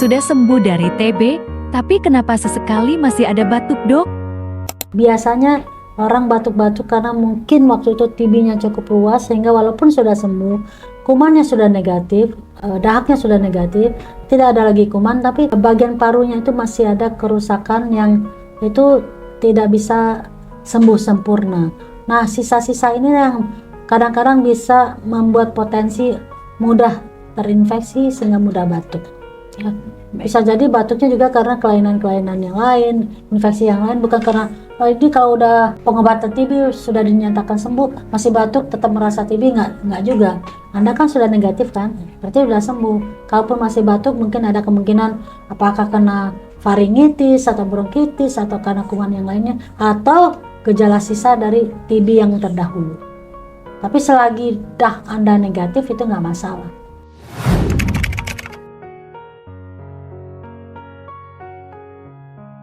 Sudah sembuh dari TB, tapi kenapa sesekali masih ada batuk, Dok? Biasanya orang batuk-batuk karena mungkin waktu itu TB-nya cukup luas sehingga walaupun sudah sembuh, kumannya sudah negatif, dahaknya sudah negatif, tidak ada lagi kuman, tapi bagian parunya itu masih ada kerusakan yang itu tidak bisa sembuh sempurna. Nah, sisa-sisa ini yang kadang-kadang bisa membuat potensi mudah terinfeksi sehingga mudah batuk. Ya, bisa jadi batuknya juga karena kelainan-kelainan yang lain, infeksi yang lain, bukan karena ini kalau udah pengobatan TB sudah dinyatakan sembuh masih batuk tetap merasa TB, nggak juga. Anda kan sudah negatif kan, berarti sudah sembuh. Kalaupun masih batuk mungkin ada kemungkinan apakah kena faringitis atau bronkitis atau karena kuman yang lainnya atau gejala sisa dari TB yang terdahulu. Tapi selagi dah Anda negatif itu nggak masalah.